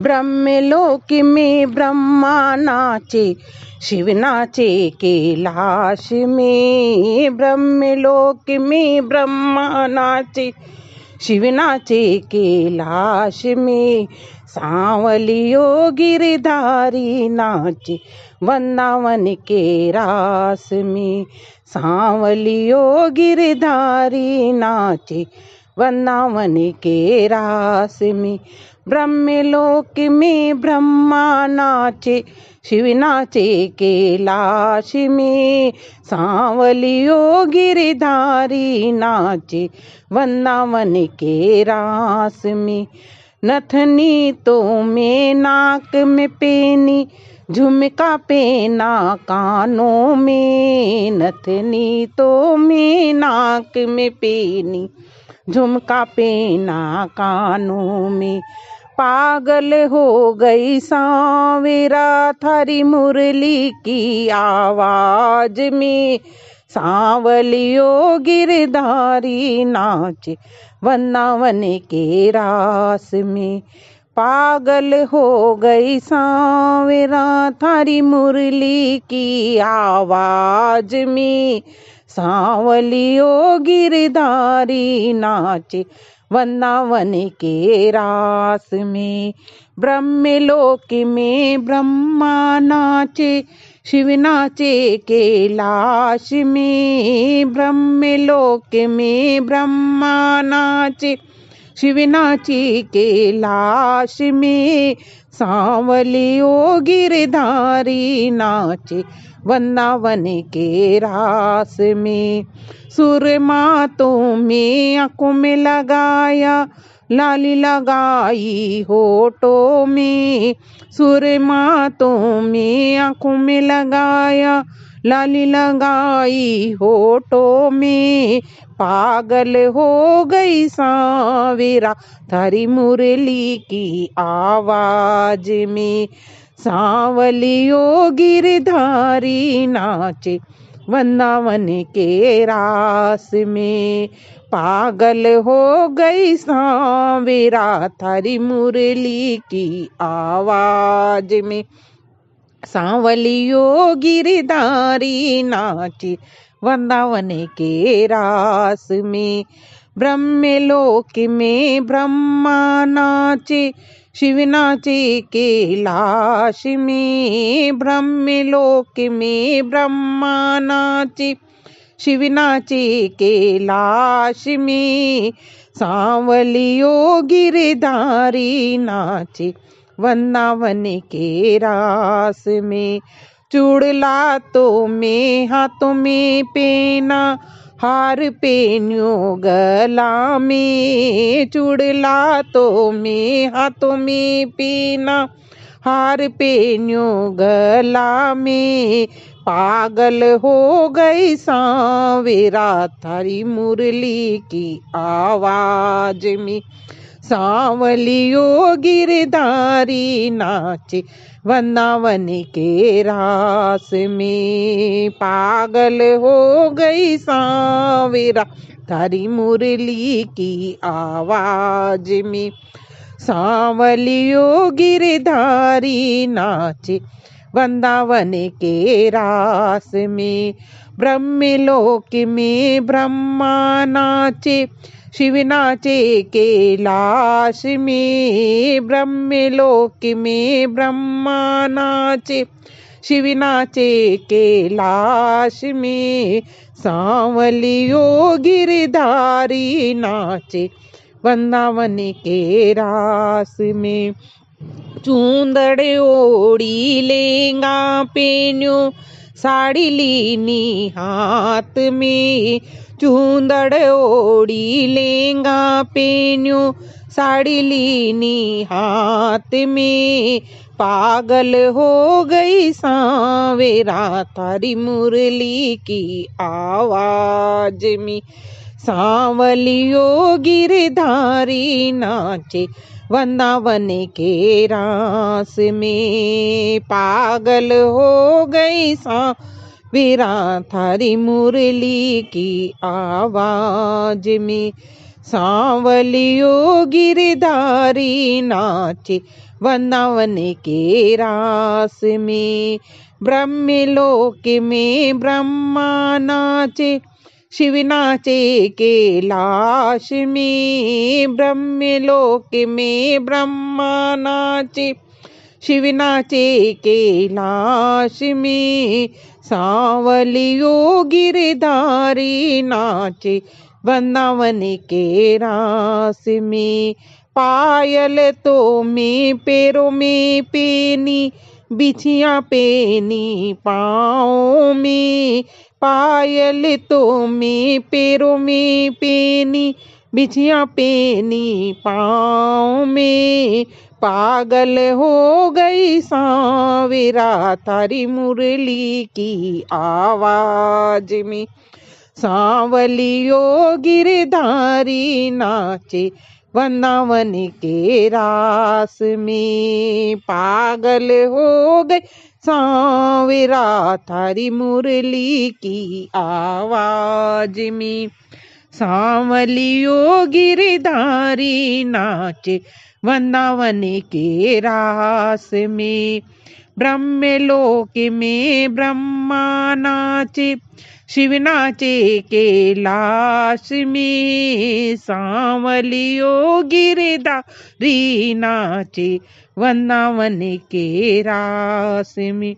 ब्रह्मलोक में ब्रह्मा नाचे, शिव नाचे कैलाश में। ब्रह्मलोक में ब्रह्मा नाचे, शिव नाचे कैलाश में। सांवलियो गिरधारी नाचे वृंदावन के रास में। सांवलियो गिरधारी नाचे वृंदावन के रास में। ब्रह्मलोक में ब्रह्मा नाचे, शिव नाचे कैलाश में। सांवलियो गिरधारी नाचे वृंदावन के रास में। नथनी तो में नाक में पेनी, झुमका पेना कानों में। नथनी तो में नाक में पेनी, झुमका पेना कानों में। पागल हो गई सांवरा थारी मुरली की आवाज में। सांवलियो गिरधारी नाचे वृंदावन के रास में। पागल हो गई सांवरा थारी मुरली की आवाज में। सांवलियो गिरधारी नाचे वृंदावन के रास में। ब्रह्मलोक में ब्रह्मा नाचे, शिव नाचे कैलाश में। ब्रह्मलोक में ब्रह्मा नाचे, शिव नाचे कैलाश में। सांवलियो गिरधारी नाचे वृंदावन के रास में। सुरमा तो में आंखों में लगाया, लाली लगाई होठों में। सुरमा तो में आंखों में लगाया, लाली लगाई होठों में। पागल हो गई सांवरा थारी मुरली की आवाज में। सांवलियो गिरधारी नाचे वृंदावन के रास में। पागल हो गई सांवरा थारी मुरली की आवाज में। सांवलियो गिरधारी नाचे वृंदावन के रास में। ब्रह्मलोक में ब्रह्मा नाचे, शिव नाचे कैलाश में। ब्रह्मलोक में ब्रह्मा नाचे, शिव नाचे कैलाश में। सांवलियो गिरधारी नाचे वृंदावन के रास में। चूड़ला तो में हाथों में पेना, हार पेन्यो गला में। चूड़ला तो में हाथों में पेना, हार पेन्यो गला में। पागल हो गई सांवरा थारी मुरली की आवाज में। सांवलियो गिरधारी नाचे वृंदावन के रास में। पागल हो गई सांवरा थारी मुरली की आवाज में। सांवलियो गिरधारी नाचे वृंदावन के रास में। ब्रह्मलोक में ब्रह्मा नाचे, शिव नाचे कैलाश में। ब्रह्मलोक में ब्रह्मा नाचे, शिव नाचे कैलाश में। सांवलियो गिरधारी नाचे वृंदावन के रास में। चूंदड़ ओढ़ी लेंगा पेन्यो, साड़ी लीनी हाथ में। चूंदड़ ओढ़ी लेंगा पेन्यो, साड़ी लीनी हाथ में। पागल हो गई सांवरा थारी मुरली की आवाज में। सांवलियो गिरधारी नाचे वृंदावन के रास में। पागल हो गई सांवरा थारी मुरली की आवाज में। सांवलियो गिरधारी नाचे वृंदावन के रास में। ब्रह्मलोक में ब्रह्मा नाचे, शिव नाचे कैलाश में। ब्रह्मलोक में ब्रह्मा नाचे, शिव नाचे कैलाश में। सांवलियो गिरधारी नाचे वृंदावन के रास में। पायल तो में पैरों में पेनी, बिछिया पेनी पाँव में। पायल तो में पैरों में पेनी, बिछिया पेनी पाँव में। पागल हो गई सांवरा थारी मुरली की आवाज में। सांवलियो गिरधारी नाचे वृंदावन के रास में। पागल हो गई सांवरा थारी मुरली की आवाज में। सांवलियो गिरधारी नाचे वृंदावन के रास में। ब्रह्मलोक में ब्रह्मा नाचे, शिव नाचे कैलाश में। सांवलियो गिरधारी नाचे वृंदावन के रास में।